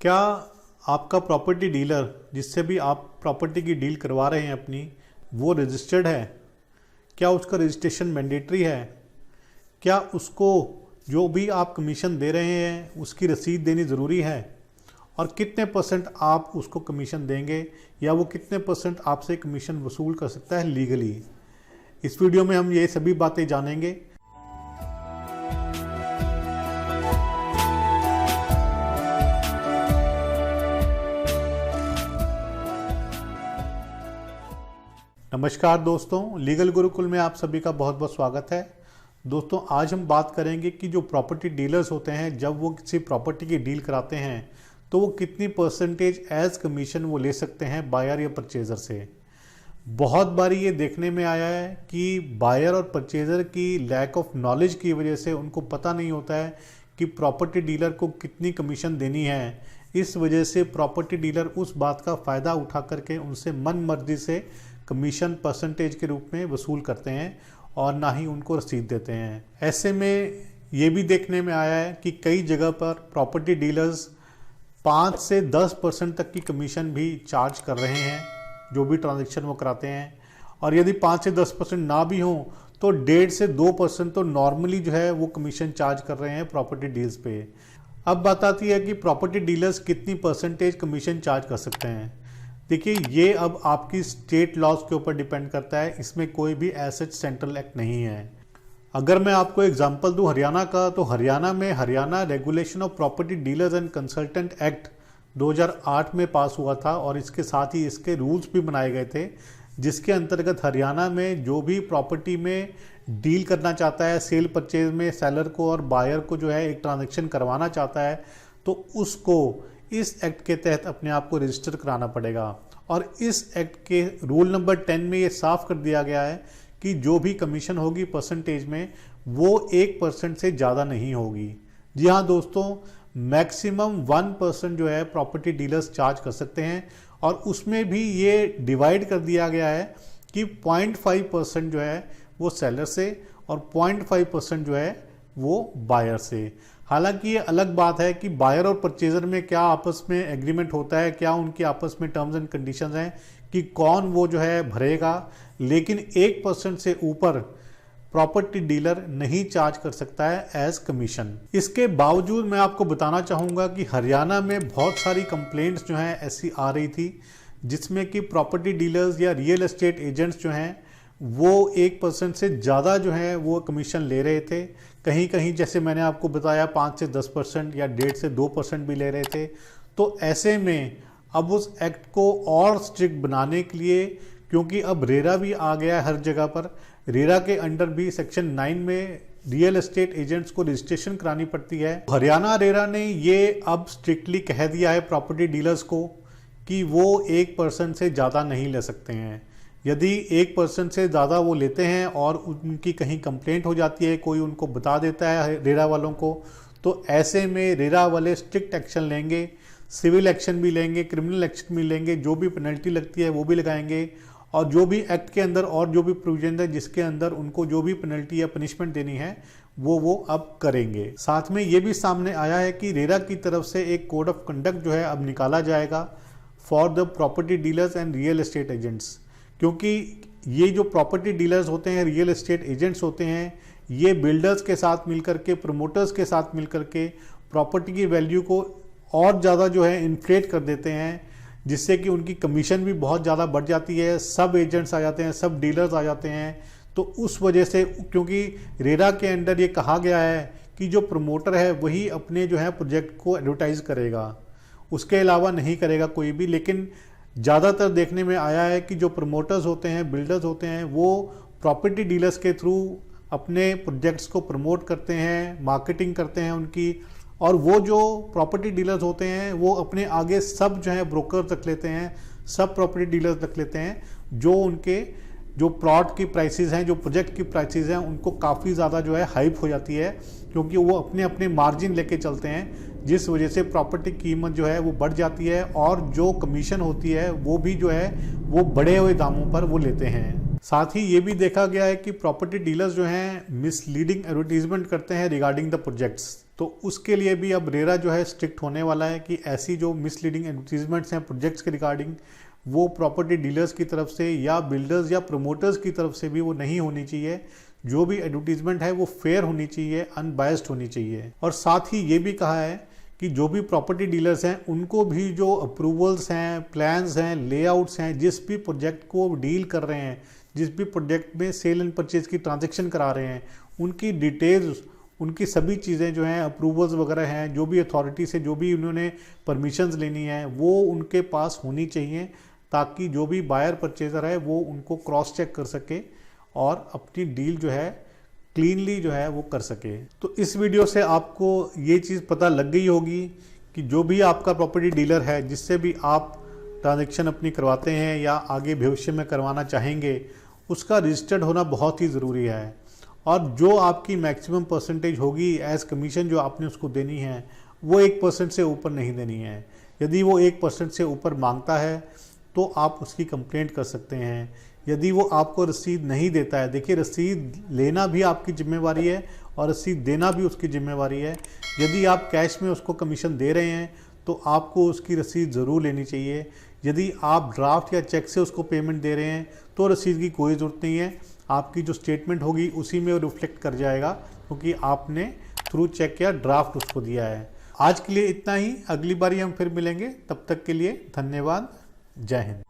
क्या आपका property dealer जिससे भी आप प्रॉपर्टी की डील करवा रहे हैं अपनी, वो रजिस्टर्ड है? क्या उसका रजिस्ट्रेशन मैंडेटरी है? क्या उसको जो भी आप कमीशन दे रहे हैं उसकी रसीद देनी ज़रूरी है? और कितने परसेंट आप उसको कमीशन देंगे या वो कितने परसेंट आपसे कमीशन वसूल कर सकता है लीगली? इस वीडियो में हम ये सभी बातें जानेंगे। नमस्कार दोस्तों, लीगल गुरुकुल में आप सभी का बहुत बहुत स्वागत है। दोस्तों, आज हम बात करेंगे कि जो प्रॉपर्टी डीलर्स होते हैं, जब वो किसी प्रॉपर्टी की डील कराते हैं तो वो कितनी परसेंटेज एज कमीशन वो ले सकते हैं बायर या परचेज़र से। बहुत बारी ये देखने में आया है कि बायर और परचेज़र की लैक ऑफ नॉलेज की वजह से उनको पता नहीं होता है कि प्रॉपर्टी डीलर को कितनी कमीशन देनी है। इस वजह से प्रॉपर्टी डीलर उस बात का फ़ायदा उठा करके उनसे मन मर्जी से कमीशन परसेंटेज के रूप में वसूल करते हैं और ना ही उनको रसीद देते हैं। ऐसे में ये भी देखने में आया है कि कई जगह पर प्रॉपर्टी डीलर्स 5 से 10% तक की कमीशन भी चार्ज कर रहे हैं जो भी ट्रांजैक्शन वो कराते हैं। और यदि 5 से 10% ना भी हो तो 1.5 से 2% तो नॉर्मली जो है वो कमीशन चार्ज कर रहे हैं प्रॉपर्टी डील्स पे। अब बात आती है कि प्रॉपर्टी डीलर्स कितनी परसेंटेज कमीशन चार्ज कर सकते हैं। देखिए, ये अब आपकी स्टेट लॉज के ऊपर डिपेंड करता है, इसमें कोई भी एसेट सेंट्रल एक्ट नहीं है। अगर मैं आपको एग्जांपल दूं हरियाणा का, तो हरियाणा में Haryana regulation of property dealers and consultant act 2008 में पास हुआ था और इसके साथ ही इसके रूल्स भी बनाए गए थे, जिसके अंतर्गत हरियाणा में जो भी प्रॉपर्टी में डील करना चाहता है, सेल परचेज में सेलर को और बायर को जो है एक ट्रांजेक्शन करवाना चाहता है, तो उसको इस एक्ट के तहत अपने आप को रजिस्टर कराना पड़ेगा। और इस एक्ट के रूल नंबर 10 में ये साफ कर दिया गया है कि जो भी कमीशन होगी परसेंटेज में, वो 1% से ज़्यादा नहीं होगी। जी हाँ दोस्तों, मैक्सिमम 1% जो है प्रॉपर्टी डीलर्स चार्ज कर सकते हैं और उसमें भी ये डिवाइड कर दिया गया है कि 0.5% जो है वो सेलर से और 0.5% जो है वो बायर से। हालांकि ये अलग बात है कि बायर और परचेजर में क्या आपस में एग्रीमेंट होता है, क्या उनकी आपस में टर्म्स एंड कंडीशंस हैं कि कौन वो जो है भरेगा, लेकिन 1% से ऊपर प्रॉपर्टी डीलर नहीं चार्ज कर सकता है एज कमीशन। इसके बावजूद मैं आपको बताना चाहूँगा कि हरियाणा में बहुत सारी कंप्लेंट्स जो हैं ऐसी आ रही थी जिसमें कि प्रॉपर्टी डीलर्स या रियल एस्टेट एजेंट्स जो हैं वो 1% से ज़्यादा जो है वो कमीशन ले रहे थे। कहीं कहीं जैसे मैंने आपको बताया 5 से 10% या 1.5 से 2% भी ले रहे थे। तो ऐसे में अब उस एक्ट को और स्ट्रिक्ट बनाने के लिए, क्योंकि अब रेरा भी आ गया है हर जगह पर, रेरा के अंडर भी सेक्शन 9 में रियल एस्टेट एजेंट्स को रजिस्ट्रेशन करानी पड़ती है। हरियाणा रेरा ने ये अब स्ट्रिक्टली कह दिया है प्रॉपर्टी डीलर्स को कि वो 1% से ज़्यादा नहीं ले सकते हैं। यदि 1% से ज़्यादा वो लेते हैं और उनकी कहीं कंप्लेंट हो जाती है, कोई उनको बता देता है रेरा वालों को, तो ऐसे में रेरा वाले स्ट्रिक्ट एक्शन लेंगे, सिविल एक्शन भी लेंगे, क्रिमिनल एक्शन भी लेंगे, जो भी पेनल्टी लगती है वो भी लगाएंगे। और जो भी एक्ट के अंदर और जो भी प्रोविजन है जिसके अंदर उनको जो भी पेनल्टी या पनिशमेंट देनी है वो अब करेंगे। साथ में ये भी सामने आया है कि रेरा की तरफ से एक कोड ऑफ कंडक्ट जो है अब निकाला जाएगा for the property dealers and real estate agents. क्योंकि ये जो प्रॉपर्टी डीलर्स होते हैं, रियल एस्टेट एजेंट्स होते हैं, ये बिल्डर्स के साथ मिलकर के, प्रमोटर्स के साथ मिलकर के प्रॉपर्टी की वैल्यू को और ज़्यादा जो है इन्फ्लेट कर देते हैं, जिससे कि उनकी कमीशन भी बहुत ज़्यादा बढ़ जाती है। सब एजेंट्स आ जाते हैं, सब डीलर्स आ जाते हैं। तो उस वजह से, क्योंकि रेरा के अंडर ये कहा गया है कि जो प्रमोटर है वही अपने जो है प्रोजेक्ट को एडवर्टाइज करेगा, उसके अलावा नहीं करेगा कोई भी। लेकिन ज़्यादातर देखने में आया है कि जो प्रमोटर्स होते हैं, बिल्डर्स होते हैं, वो प्रॉपर्टी डीलर्स के थ्रू अपने प्रोजेक्ट्स को प्रमोट करते हैं, मार्केटिंग करते हैं उनकी। और वो जो प्रॉपर्टी डीलर्स होते हैं वो अपने आगे सब जो है ब्रोकर रख लेते हैं, सब प्रॉपर्टी डीलर्स रख लेते हैं, जो उनके जो प्लॉट की प्राइसेस हैं, जो प्रोजेक्ट की प्राइसेस हैं, उनको काफ़ी ज़्यादा जो है हाइप हो जाती है, क्योंकि वो अपने अपने मार्जिन लेके चलते हैं, जिस वजह से प्रॉपर्टी की कीमत जो है वो बढ़ जाती है और जो कमीशन होती है वो भी जो है वो बढ़े हुए दामों पर वो लेते हैं। साथ ही ये भी देखा गया है कि प्रॉपर्टी डीलर्स जो हैं मिसलीडिंग एडवर्टीजमेंट करते हैं रिगार्डिंग द प्रोजेक्ट्स। तो उसके लिए भी अब रेरा जो है स्ट्रिक्ट होने वाला है कि ऐसी जो मिसलीडिंग एडवर्टीजमेंट्स हैं प्रोजेक्ट्स के रिगार्डिंग, वो प्रॉपर्टी डीलर्स की तरफ से या बिल्डर्स या प्रमोटर्स की तरफ से भी वो नहीं होनी चाहिए। जो भी एडवर्टीजमेंट है वो फेयर होनी चाहिए, अनबायस्ड होनी चाहिए। और साथ ही ये भी कहा है कि जो भी प्रॉपर्टी डीलर्स हैं उनको भी जो अप्रूवल्स हैं, प्लान्स हैं, लेआउट्स हैं, जिस भी प्रोजेक्ट को डील कर रहे हैं, जिस भी प्रोजेक्ट में सेल एंड परचेज की ट्रांजैक्शन करा रहे हैं, उनकी डिटेल्स, उनकी सभी चीज़ें जो हैं, अप्रूवल्स वगैरह हैं, जो भी अथॉरिटी से जो भी उन्होंने परमिशंस लेनी है वो उनके पास होनी चाहिए, ताकि जो भी बायर परचेज़र है वो उनको क्रॉस चेक कर सके और अपनी डील जो है क्लीनली जो है वो कर सके। तो इस वीडियो से आपको ये चीज़ पता लग गई होगी कि जो भी आपका प्रॉपर्टी डीलर है जिससे भी आप ट्रांजैक्शन अपनी करवाते हैं या आगे भविष्य में करवाना चाहेंगे, उसका रजिस्टर्ड होना बहुत ही ज़रूरी है। और जो आपकी मैक्सिमम परसेंटेज होगी एज कमीशन जो आपने उसको देनी है, वो 1% से ऊपर नहीं देनी है। यदि वो 1% से ऊपर मांगता है तो आप उसकी कंप्लेंट कर सकते हैं। यदि वो आपको रसीद नहीं देता है, देखिए रसीद लेना भी आपकी जिम्मेवारी है और रसीद देना भी उसकी जिम्मेवारी है। यदि आप कैश में उसको कमीशन दे रहे हैं तो आपको उसकी रसीद ज़रूर लेनी चाहिए। यदि आप ड्राफ्ट या चेक से उसको पेमेंट दे रहे हैं तो रसीद की कोई ज़रूरत नहीं है, आपकी जो स्टेटमेंट होगी उसी में वो रिफ्लेक्ट कर जाएगा, क्योंकि आपने थ्रू चेक या ड्राफ्ट उसको दिया है। आज के लिए इतना ही, अगली बारी हम फिर मिलेंगे, तब तक के लिए धन्यवाद। जय हिंद।